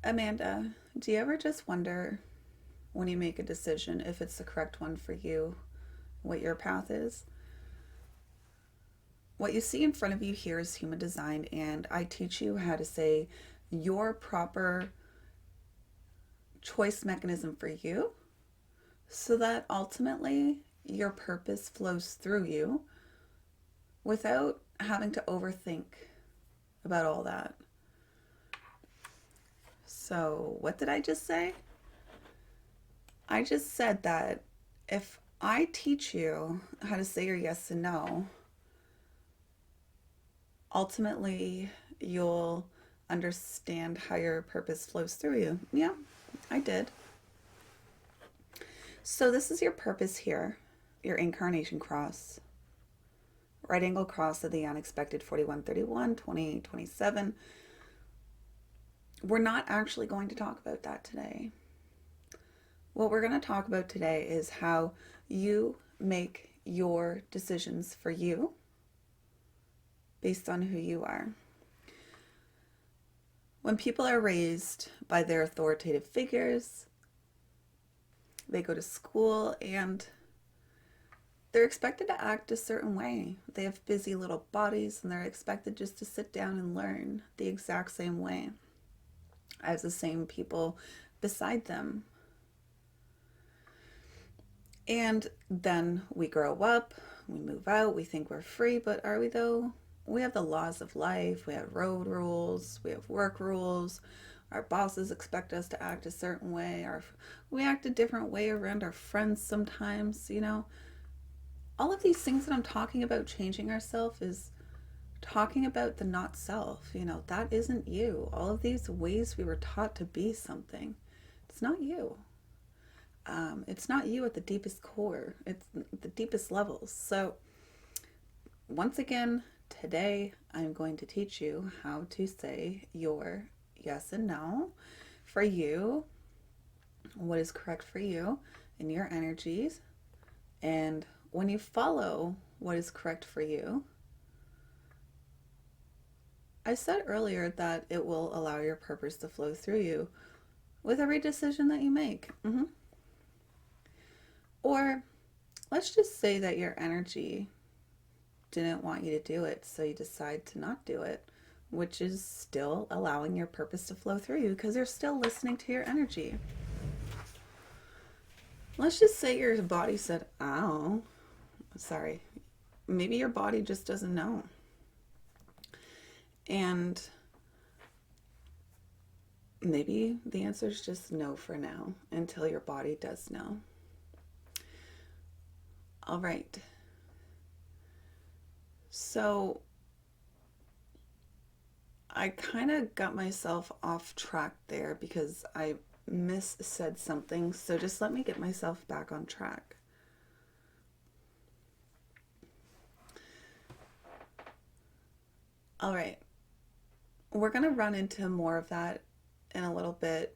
Amanda, do you ever just wonder when you make a decision if it's the correct one for you, what your path is? What you see in front of you here is human design, and I teach you how to say your proper choice mechanism for you so that ultimately your purpose flows through you without having to overthink about all that. So, what did I just say? I just said that if I teach you how to say your yes and no, ultimately you'll understand how your purpose flows through you. Yeah, I did. So, this is your purpose here, your incarnation cross, right angle cross of the unexpected 4131, 2827. We're not actually going to talk about that today. What we're going to talk about today is how you make your decisions for you based on who you are. When people are raised by their authoritative figures, they go to school and they're expected to act a certain way. They have busy little bodies and they're expected just to sit down and learn the exact same way as the same people beside them. And then we grow up, we move out, we think we're free, but are we though? We have the laws of life, we have road rules, we have work rules. Our bosses expect us to act a certain way, we act a different way around our friends sometimes. All of these things that I'm talking about changing ourselves is talking about the not self. That isn't you. All of these ways we were taught to be something, it's not you. It's not you at the deepest core, it's the deepest levels. So, once again, today I'm going to teach you how to say your yes and no for you, what is correct for you in your energies. And when you follow what is correct for you, I said earlier that it will allow your purpose to flow through you with every decision that you make. Or let's just say that your energy didn't want you to do it, so you decide to not do it, which is still allowing your purpose to flow through you because you're still listening to your energy. Let's just say your body said, "Ow, sorry." Maybe your body just doesn't know. And maybe the answer is just no for now until your body does know. All right. So I kind of got myself off track there because I said something. So just let me get myself back on track. All right. We're going to run into more of that in a little bit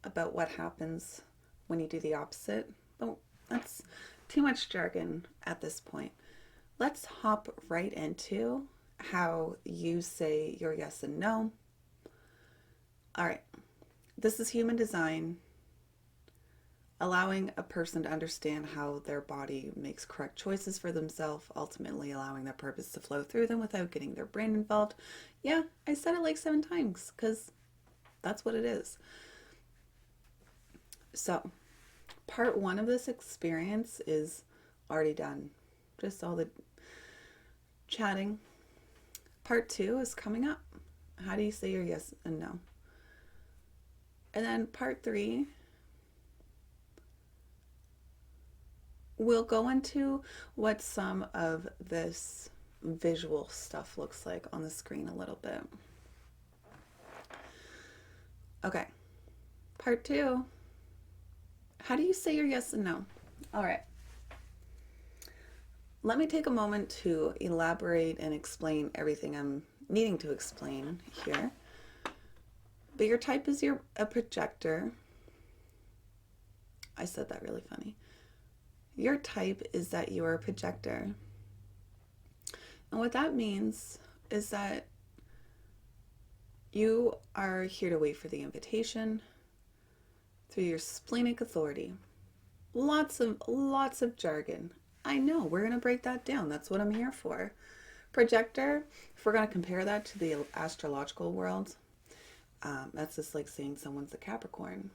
about what happens when you do the opposite. But that's too much jargon at this point. Let's hop right into how you say your yes and no. All right. This is human design, allowing a person to understand how their body makes correct choices for themselves, ultimately allowing their purpose to flow through them without getting their brain involved. Yeah, I said it like 7 times because that's what it is. So, part one of this experience is already done. Just all the chatting. Part two is coming up. How do you say your yes and no? And then part three, we'll go into what some of this visual stuff looks like on the screen a little bit. Okay, part two, how do you say your yes and no? All right. Let me take a moment to elaborate and explain everything I'm needing to explain here. But your type is a projector. I said that really funny. Your type is that you're a projector. And what that means is that You are here to wait for the invitation through your splenic authority. Lots of jargon. I know, we're going to break that down. That's what I'm here for. Projector, if we're going to compare that to the astrological world, that's just like saying someone's a Capricorn.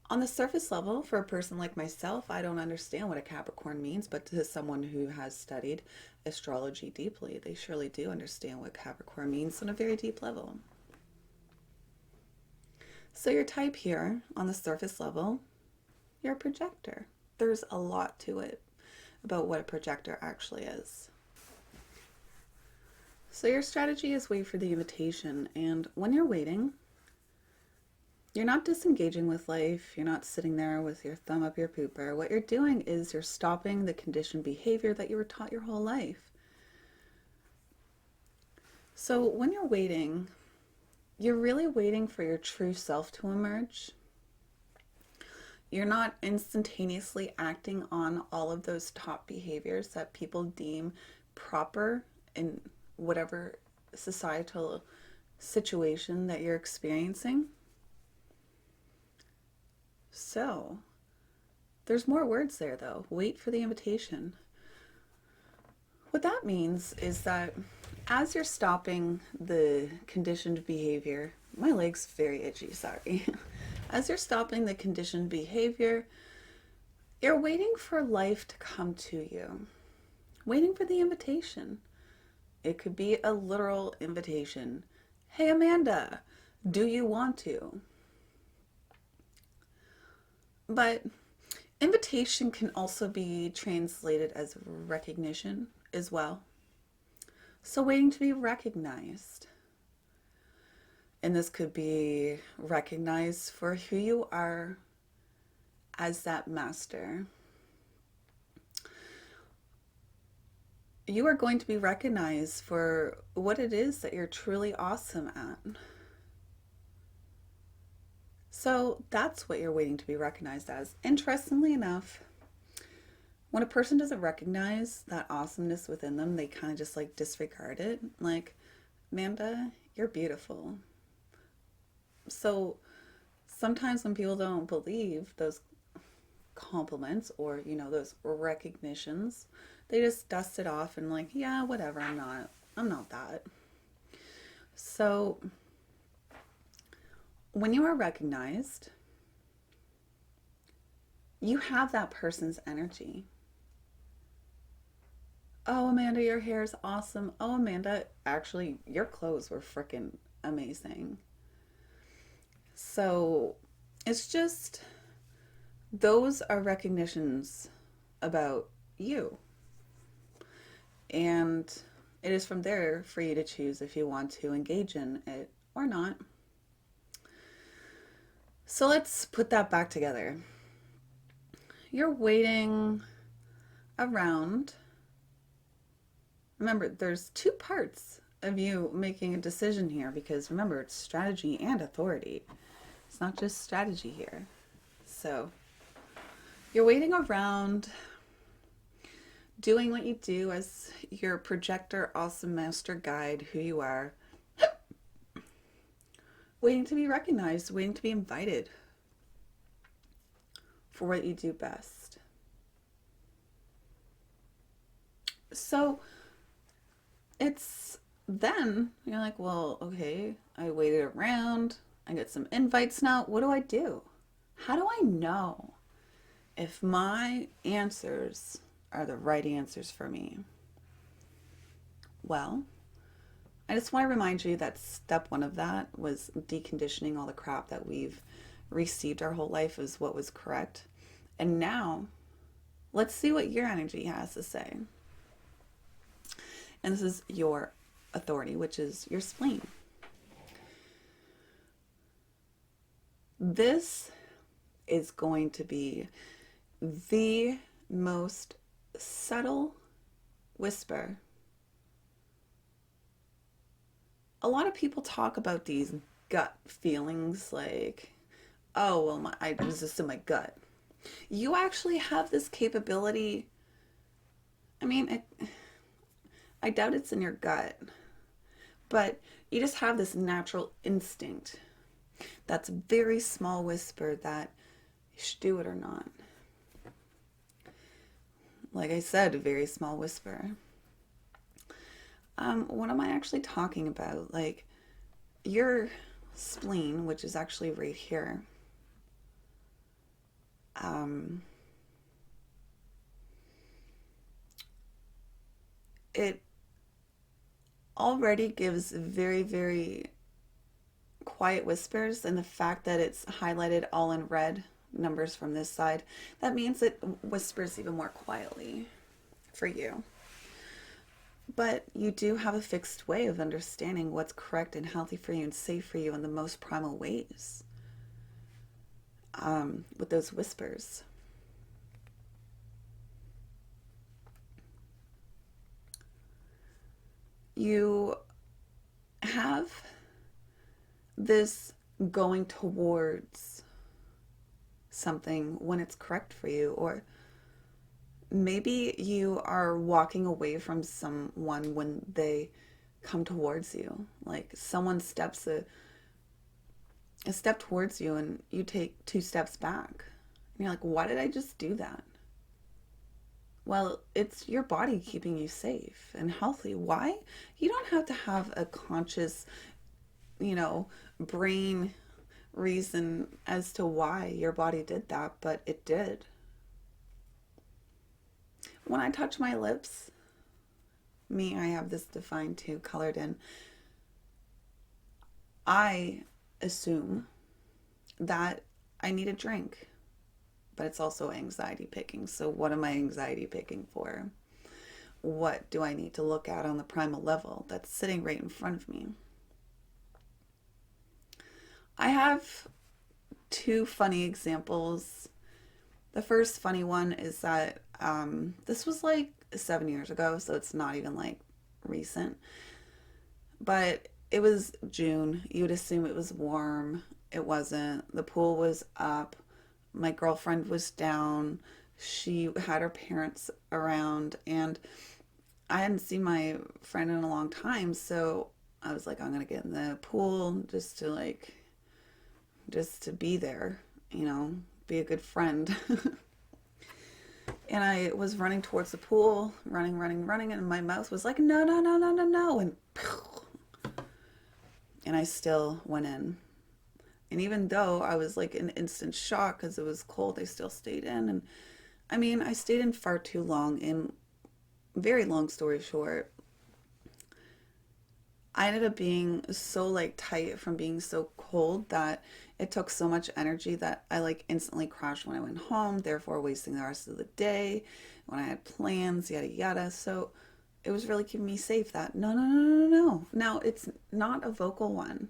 On the surface level, for a person like myself, I don't understand what a Capricorn means, but to someone who has studied astrology deeply, they surely do understand what Capricorn means on a very deep level. So your type here, on the surface level, you're a projector. There's a lot to it about what a projector actually is. So your strategy is wait for the invitation, and when you're waiting, you're not disengaging with life. You're not sitting there with your thumb up your pooper. What you're doing is you're stopping the conditioned behavior that you were taught your whole life. So when you're waiting, you're really waiting for your true self to emerge. You're not instantaneously acting on all of those top behaviors that people deem proper in whatever societal situation that you're experiencing. So, there's more words there though. Wait for the invitation. What that means is that as you're stopping the conditioned behavior, my leg's very itchy, sorry. As you're stopping the conditioned behavior, you're waiting for life to come to you. Waiting for the invitation. It could be a literal invitation. Hey Amanda, do you want to? But invitation can also be translated as recognition as well. So waiting to be recognized. And this could be recognized for who you are as that master. You are going to be recognized for what it is that you're truly awesome at. So that's what you're waiting to be recognized as. Interestingly enough, when a person doesn't recognize that awesomeness within them, they kind of just like disregard it. Like, Amanda, you're beautiful. So sometimes when people don't believe those compliments or, those recognitions, they just dust it off and like, yeah, whatever, I'm not that. So when you are recognized, you have that person's energy. Oh, Amanda, your hair is awesome. Oh, Amanda, actually, your clothes were freaking amazing. So it's just, those are recognitions about you. And it is from there for you to choose if you want to engage in it or not. So let's put that back together. You're waiting around. Remember, there's two parts of you making a decision here because remember, it's strategy and authority. It's not just strategy here. So you're waiting around, doing what you do as your projector, awesome master guide, who you are. Waiting to be recognized, waiting to be invited for what you do best. So it's then you're like, well, okay, I waited around, I get some invites now. What do I do? How do I know if my answers are the right answers for me? Well, I just want to remind you that step one of that was deconditioning all the crap that we've received our whole life as what was correct. And now, let's see what your energy has to say. And this is your authority, which is your spleen. This is going to be the most subtle whisper. A lot of people talk about these gut feelings like, oh, well, I was just in my gut. You actually have this capability. I mean, I doubt it's in your gut, but you just have this natural instinct that's a very small whisper that you should do it or not. Like I said, a very small whisper. What am I actually talking about? Like your spleen, which is actually right here. Um, it already gives very, very quiet whispers, and the fact that it's highlighted all in red numbers from this side, that means it whispers even more quietly for you. But you do have a fixed way of understanding what's correct and healthy for you and safe for you in the most primal ways with those whispers. You have this going towards something when it's correct for you, or maybe you are walking away from someone when they come towards you. Like someone steps a step towards you and you take two steps back. And you're like, why did I just do that? Well, it's your body keeping you safe and healthy. Why? You don't have to have a conscious, brain reason as to why your body did that, but it did. When I touch my lips, I have this defined too, colored in. I assume that I need a drink, but it's also anxiety picking. So, what am I anxiety picking for? What do I need to look at on the primal level that's sitting right in front of me? I have two funny examples. The first funny one is that this was like 7 years ago, so it's not even like recent. But it was June. You would assume it was warm. It wasn't. The pool was up. My girlfriend was down. She had her parents around, and I hadn't seen my friend in a long time, so I was like, I'm gonna get in the pool just to be there, be a good friend. And I was running towards the pool, running, running, running, and my mouth was like, no, no, no, no, no, no, and I still went in. And even though I was like in instant shock because it was cold, I still stayed in. And I stayed in far too long. And very long story short, I ended up being so like tight from being so cold that it took so much energy that I like instantly crashed when I went home, therefore wasting the rest of the day when I had plans, yada yada. So it was really keeping me safe that no, no, no, no, no, no. Now it's not a vocal one,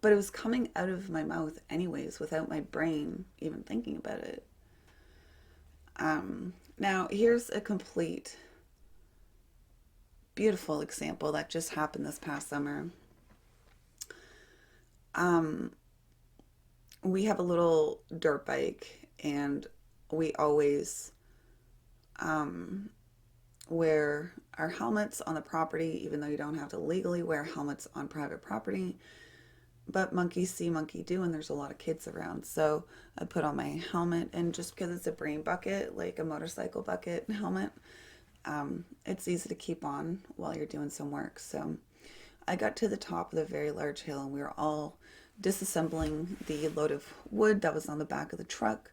but it was coming out of my mouth anyways without my brain even thinking about it. Now here's a complete beautiful example that just happened this past summer. Um, we have a little dirt bike, and we always wear our helmets on the property, even though you don't have to legally wear helmets on private property. But monkey see, monkey do, and there's a lot of kids around. So I put on my helmet, and just because it's a brain bucket, like a motorcycle bucket helmet, it's easy to keep on while you're doing some work. So I got to the top of the very large hill, and we were all disassembling the load of wood that was on the back of the truck.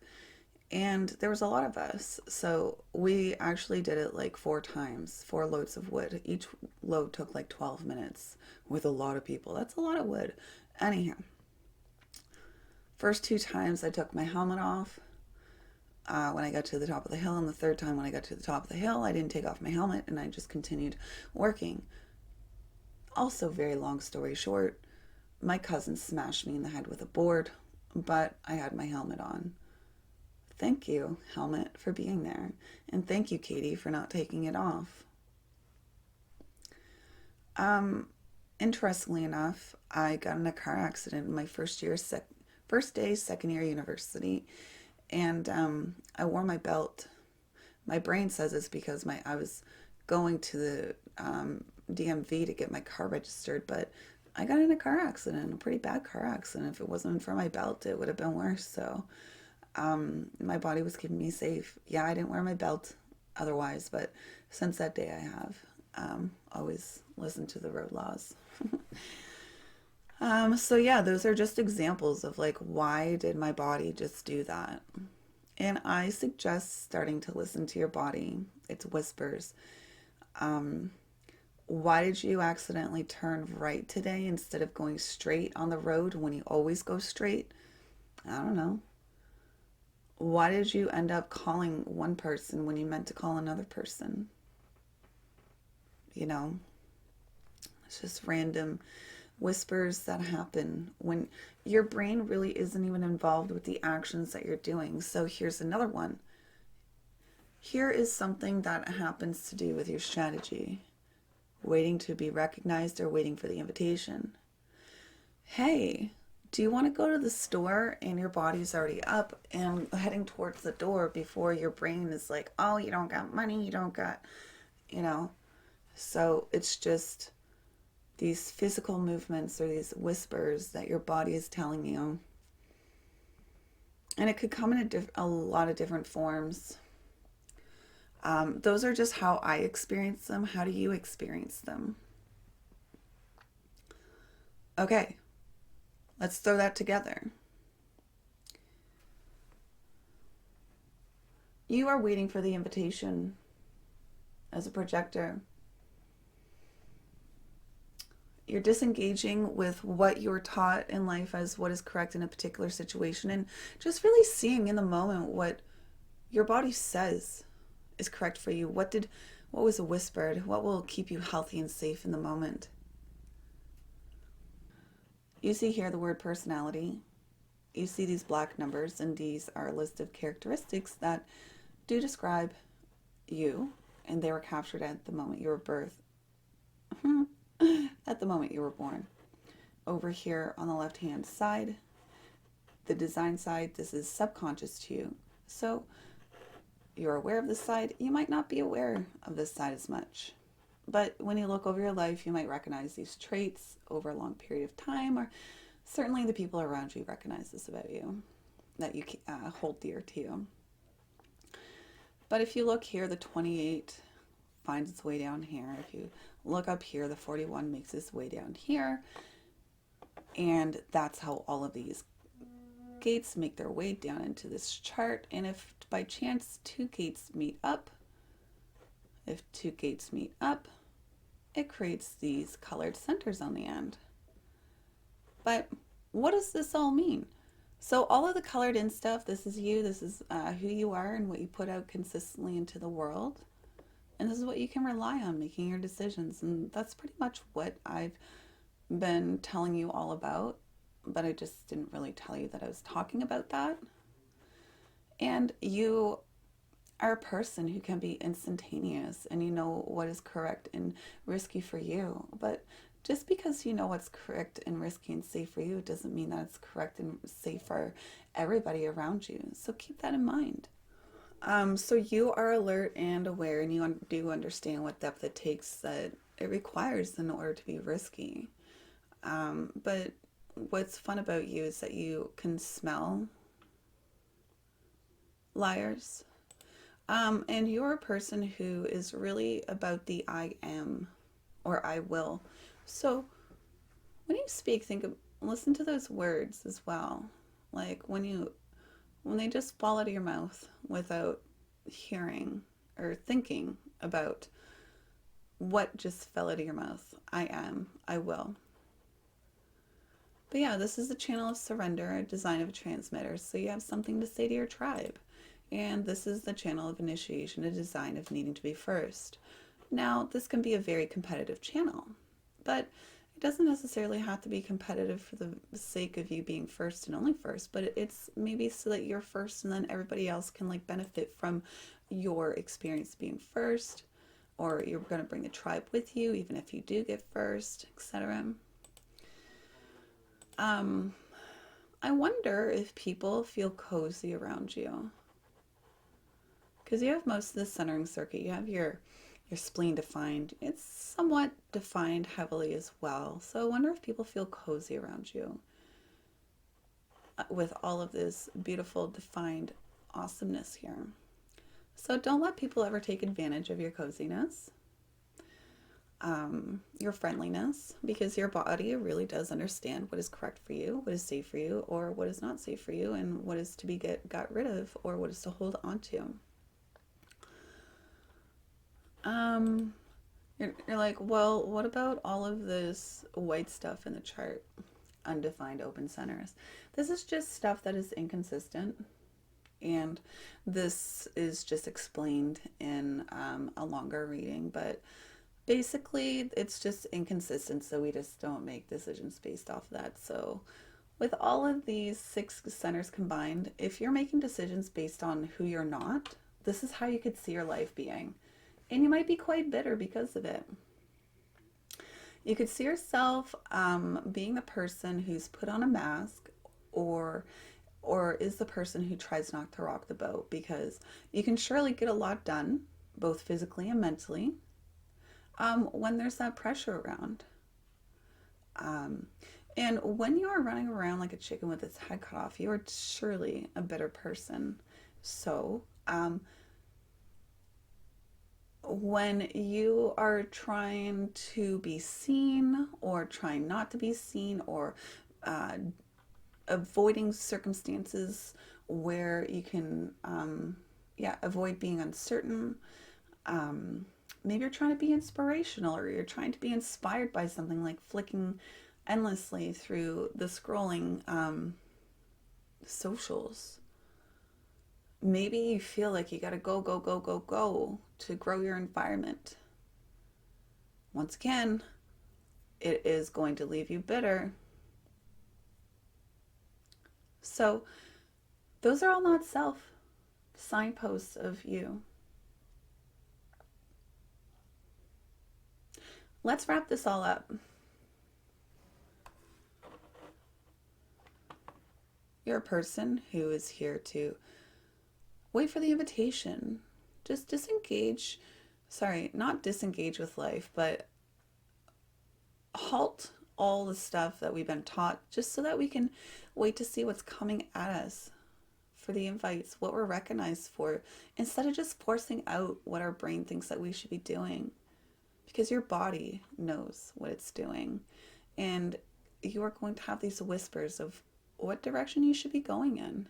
And there was a lot of us. So we actually did it like 4 times, 4 loads of wood. Each load took like 12 minutes with a lot of people. That's a lot of wood. Anyhow, first 2 times I took my helmet off when I got to the top of the hill, and the third time when I got to the top of the hill, I didn't take off my helmet and I just continued working. Also, very long story short, my cousin smashed me in the head with a board, but I had my helmet on. Thank you, helmet, for being there. And thank you, Katie, for not taking it off. Interestingly enough, I got in a car accident in my first day, second year university, and I wore my belt. My brain says it's because I was going to the DMV to get my car registered, but I got in a car accident, a pretty bad car accident. If it wasn't for my belt, it would have been worse. So my body was keeping me safe. Yeah, I didn't wear my belt otherwise, but since that day I have always listened to the road laws. So yeah, those are just examples of like, why did my body just do that? And I suggest starting to listen to your body. It's whispers. Um, why did you accidentally turn right today instead of going straight on the road when you always go straight? I don't know. Why did you end up calling one person when you meant to call another person? You know, it's just random whispers that happen when your brain really isn't even involved with the actions that you're doing. So here's another one. Here is something that happens to do with your strategy: waiting to be recognized or waiting for the invitation. Hey, do you want to go to the store and your body's already up and heading towards the door before your brain is like, oh, you don't got money, you don't got, you know? So it's just these physical movements or these whispers that your body is telling you. And it could come in a lot of different forms. Those are just how I experience them. How do you experience them? Okay, let's throw that together. You are waiting for the invitation as a projector. You're disengaging with what you're taught in life as what is correct in a particular situation, and just really seeing in the moment what your body says is correct for you. What was whispered? What will keep you healthy and safe in the moment? You see here the word personality. You see these black numbers, and these are a list of characteristics that do describe you, and they were captured at the moment you were birthed. At the moment you were born. Over here on the left hand side, the design side, this is subconscious to you. So you're aware of this side. You might not be aware of this side as much. But when you look over your life, you might recognize these traits over a long period of time, or certainly the people around you recognize this about you, that you hold dear to you. But if you look here, the 28 finds its way down here. If you look up here, the 41 makes its way down here. And that's how all of these gates make their way down into this chart. And if by chance two gates meet up, it creates these colored centers on the end. But what does this all mean? So all of the colored in stuff, this is you, this is who you are and what you put out consistently into the world. And this is what you can rely on making your decisions. And that's pretty much what I've been telling you all about, but I just didn't really tell you that I was talking about that. And you are a person who can be instantaneous, and you know what is correct and risky for you. But just because you know what's correct and risky and safe for you doesn't mean that it's correct and safe for everybody around you. So keep that in mind. So you are alert and aware, and you do understand what depth it takes that it requires in order to be risky. But what's fun about you is that you can smell liars. And you're a person who is really about the I am or I will. So when you speak, listen to those words as well. Like when they just fall out of your mouth without hearing or thinking about what just fell out of your mouth. I am, I will. But yeah, this is the channel of surrender, a design of a transmitter, so you have something to say to your tribe. And this is the channel of initiation, a design of needing to be first. Now, this can be a very competitive channel, but it doesn't necessarily have to be competitive for the sake of you being first and only first, but it's maybe so that you're first and then everybody else can like benefit from your experience being first, or you're going to bring the tribe with you even if you do get first, etc. I wonder if people feel cozy around you, because you have most of the centering circuit. You have your Your spleen defined. It's somewhat defined heavily as well. So I wonder if people feel cozy around you with all of this beautiful defined awesomeness here. So don't let people ever take advantage of your coziness, your friendliness, because your body really does understand what is correct for you, what is safe for you, or what is not safe for you, and what is to be got rid of, or what is to hold on to. Um, you're like, well, what about all of this white stuff in the chart? Undefined open centers. This is just stuff that is inconsistent. And this is just explained in a longer reading, but basically it's just inconsistent, so we just don't make decisions based off of that. So with all of these 6 centers combined, if you're making decisions based on who you're not, this is how you could see your life being. And you might be quite bitter because of it. You could see yourself being the person who's put on a mask, or is the person who tries not to rock the boat, because you can surely get a lot done, both physically and mentally, when there's that pressure around. Um, and when you are running around like a chicken with its head cut off, you are surely a better person. So, when you are trying to be seen or trying not to be seen, or uh, avoiding circumstances where you can, avoid being uncertain. Maybe you're trying to be inspirational, or you're trying to be inspired by something, like flicking endlessly through the scrolling socials. Maybe you feel like you gotta go, go, go, go, go to grow your environment. Once again, it is going to leave you bitter. So, those are all not self signposts of you. Let's wrap this all up. You're a person who is here to wait for the invitation. Just disengage. Sorry, not disengage with life, but halt all the stuff that we've been taught, just so that we can wait to see what's coming at us, for the invites, what we're recognized for, instead of just forcing out what our brain thinks that we should be doing. Because your body knows what it's doing. And you are going to have these whispers of what direction you should be going in.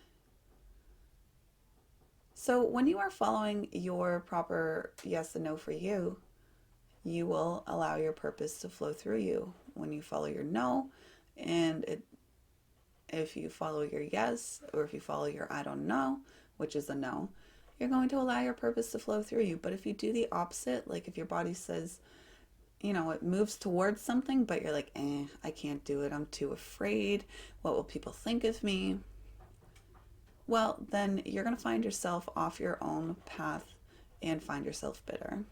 So when you are following your proper yes and no for you, you will allow your purpose to flow through you. When you follow your no, if you follow your yes, or if you follow your I don't know, which is a no, you're going to allow your purpose to flow through you. But if you do the opposite, like if your body says, it moves towards something, but you're like, I can't do it, I'm too afraid, what will people think of me? Well, then you're going to find yourself off your own path and find yourself bitter.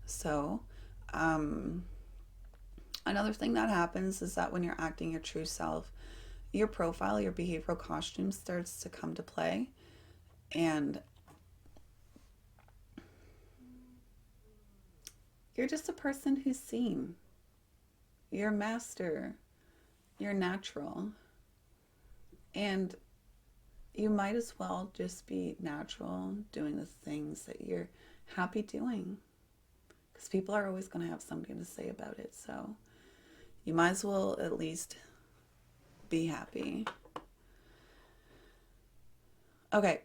So, another thing that happens is that when you're acting your true self, your profile, your behavioral costume starts to come to play. And you're just a person who's seen. You're a master. You're natural. And you might as well just be natural, doing the things that you're happy doing. Because people are always going to have something to say about it. So you might as well at least be happy. Okay,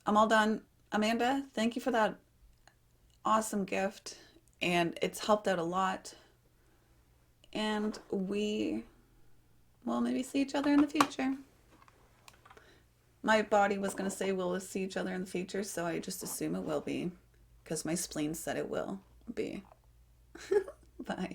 I'm all done. Amanda, thank you for that awesome gift. And it's helped out a lot. And we will maybe see each other in the future. My body was going to say we'll see each other in the future, so I just assume it will be, because my spleen said it will be. Bye.